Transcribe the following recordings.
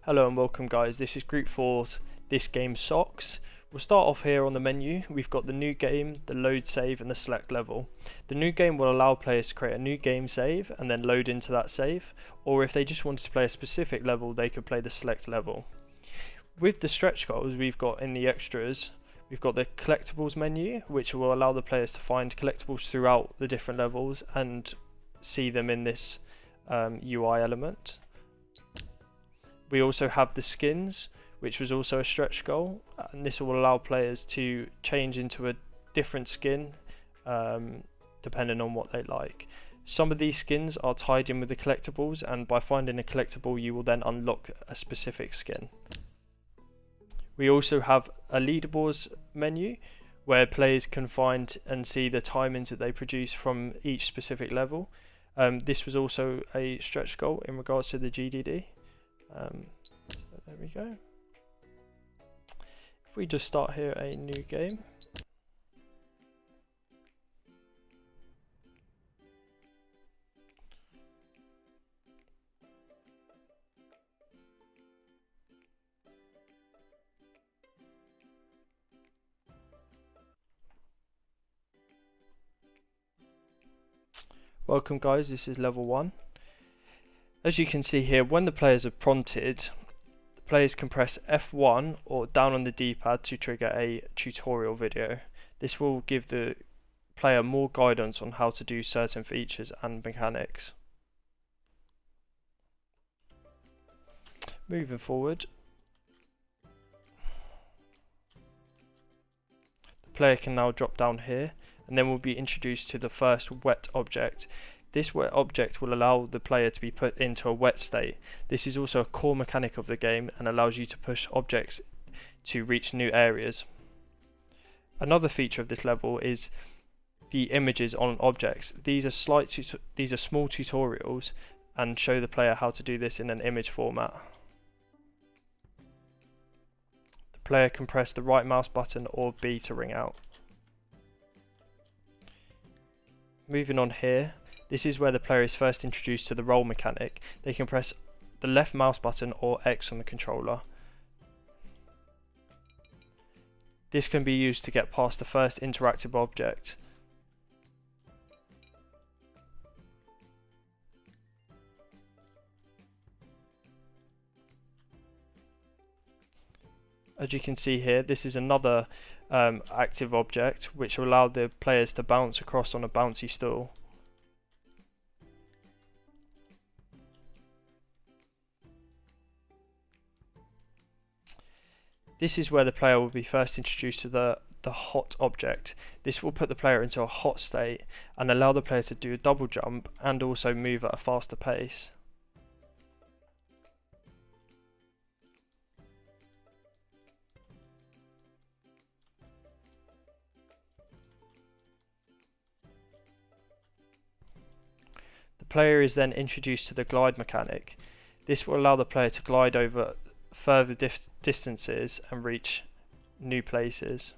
Hello and welcome guys, this is Group 4's This Game Socks. We'll start off here on the menu. We've got the new game, the load save and the select level. The new game will allow players to create a new game save and then load into that save, or if they just wanted to play a specific level they could play the select level. With the stretch goals we've got in the extras, we've got the collectibles menu which will allow the players to find collectibles throughout the different levels and see them in this UI element. We also have the skins, which was also a stretch goal, and this will allow players to change into a different skin depending on what they like. Some of these skins are tied in with the collectibles, and by finding a collectible you will then unlock a specific skin. We also have a leaderboards menu where players can find and see the timings that they produce from each specific level. This was also a stretch goal in regards to the GDD. So there we go. If we just start here a new game. Welcome guys, this is level 1. As you can see here, when the players are prompted, the players can press F1 or down on the D-pad to trigger a tutorial video. This will give the player more guidance on how to do certain features and mechanics. Moving forward, the player can now drop down here and then we'll be introduced to the first wet object. This wet object will allow the player to be put into a wet state. This is also a core mechanic of the game and allows you to push objects to reach new areas. Another feature of this level is the images on objects. These are small tutorials and show the player how to do this in an image format. The player can press the right mouse button or B to ring out. Moving on here, this is where the player is first introduced to the roll mechanic. They can press the left mouse button or X on the controller. This can be used to get past the first interactive object. As you can see here, this is another active object which will allow the players to bounce across on a bouncy stool. This is where the player will be first introduced to the hot object. This will put the player into a hot state and allow the player to do a double jump and also move at a faster pace. The player is then introduced to the glide mechanic. This will allow the player to glide over further distances and reach new places.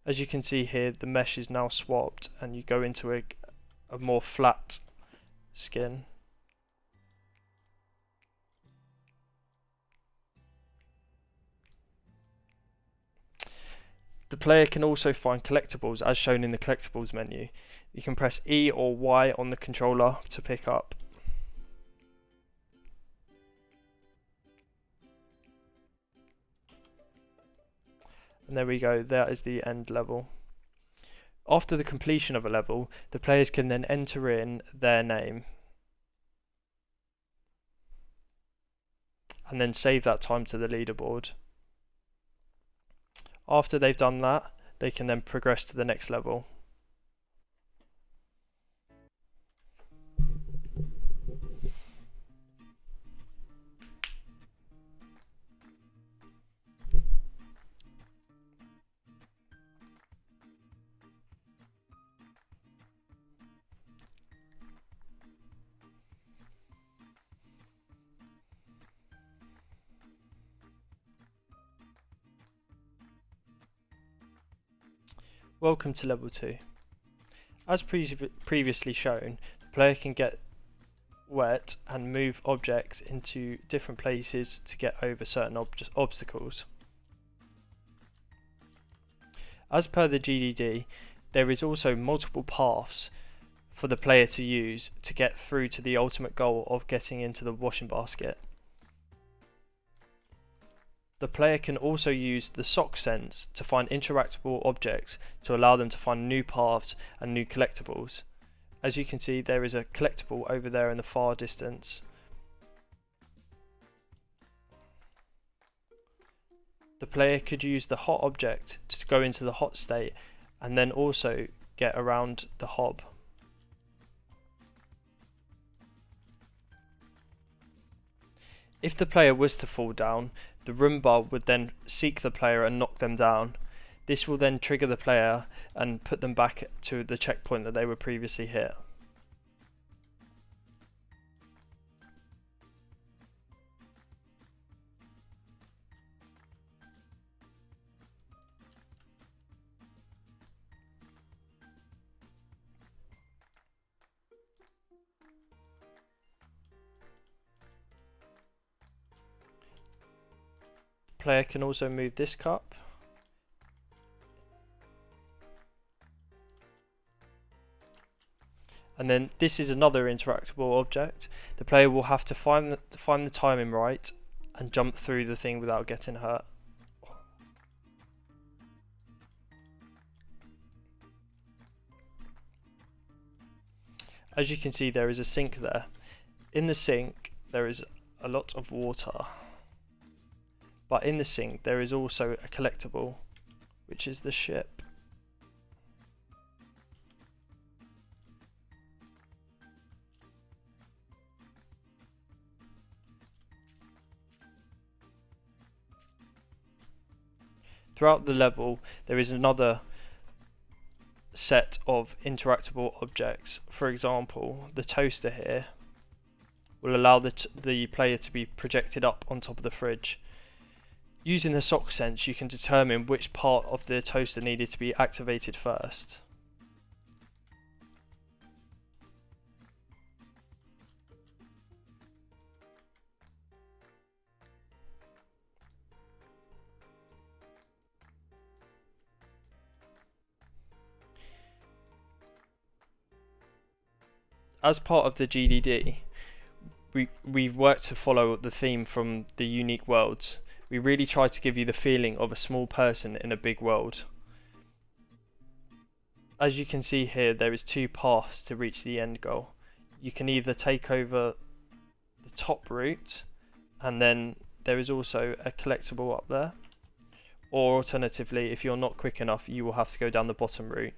As you can see here, the mesh is now swapped and you go into a more flat skin. The player can also find collectibles as shown in the collectibles menu. You can press E or Y on the controller to pick up. And there we go, that is the end level. After the completion of a level, the players can then enter in their name and then save that time to the leaderboard. After they've done that, they can then progress to the next level. Welcome to level 2. As previously shown, the player can get wet and move objects into different places to get over certain obstacles. As per the GDD, there is also multiple paths for the player to use to get through to the ultimate goal of getting into the washing basket. The player can also use the sock sense to find interactable objects to allow them to find new paths and new collectibles. As you can see, there is a collectible over there in the far distance. The player could use the hot object to go into the hot state and then also get around the hob. If the player was to fall down, the Roomba would then seek the player and knock them down. This will then trigger the player and put them back to the checkpoint that they were previously hit. Player can also move this cup. And then this is another interactable object. The player will have to find the timing right and jump through the thing without getting hurt. As you can see, there is a sink there. In the sink there is a lot of water. But in the sink there is also a collectible, which is the ship. Throughout the level there is another set of interactable objects. For example, the toaster here will allow the player to be projected up on top of the fridge. Using the sock sense, you can determine which part of the toaster needed to be activated first. As part of the GDD, we've worked to follow the theme from the Unique Worlds. We really try to give you the feeling of a small person in a big world. As you can see here, there is two paths to reach the end goal. You can either take over the top route, and then there is also a collectible up there, or alternatively, if you're not quick enough, you will have to go down the bottom route.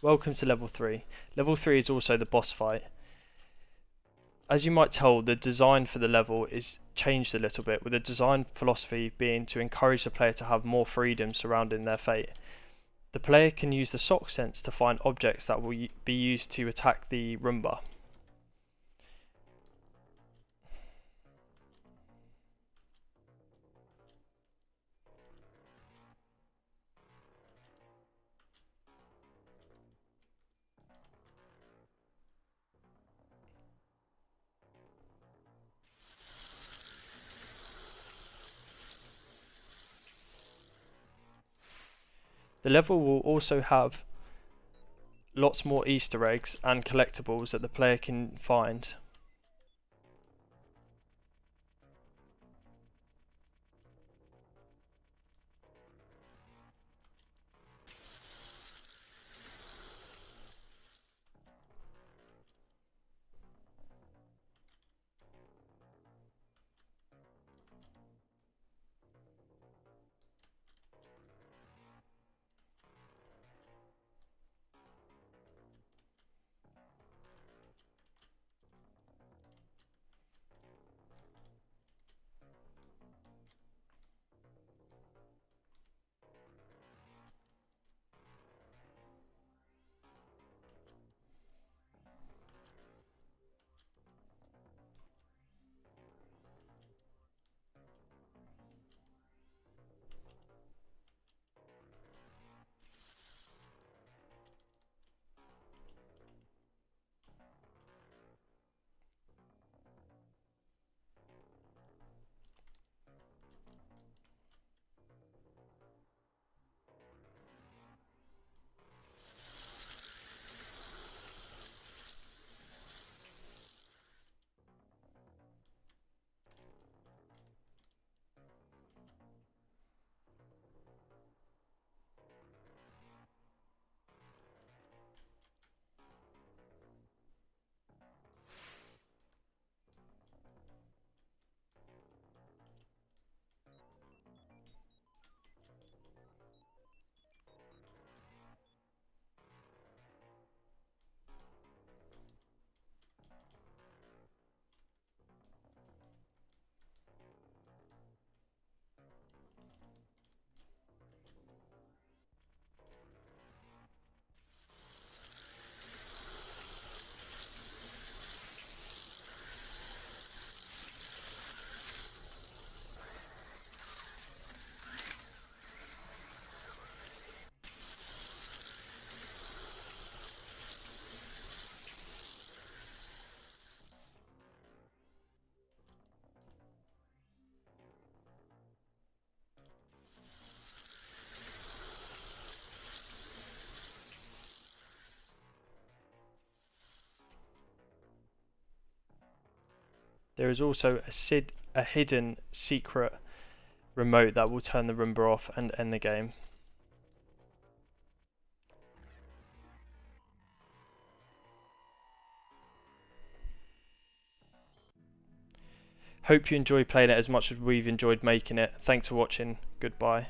Welcome to level 3. Level 3 is also the boss fight. As you might tell, the design for the level is changed a little bit, with the design philosophy being to encourage the player to have more freedom surrounding their fate. The player can use the sock sense to find objects that will be used to attack the Roomba. The level will also have lots more Easter eggs and collectibles that the player can find. There is also a hidden secret remote that will turn the Roomba off and end the game. Hope you enjoy playing it as much as we've enjoyed making it. Thanks for watching. Goodbye.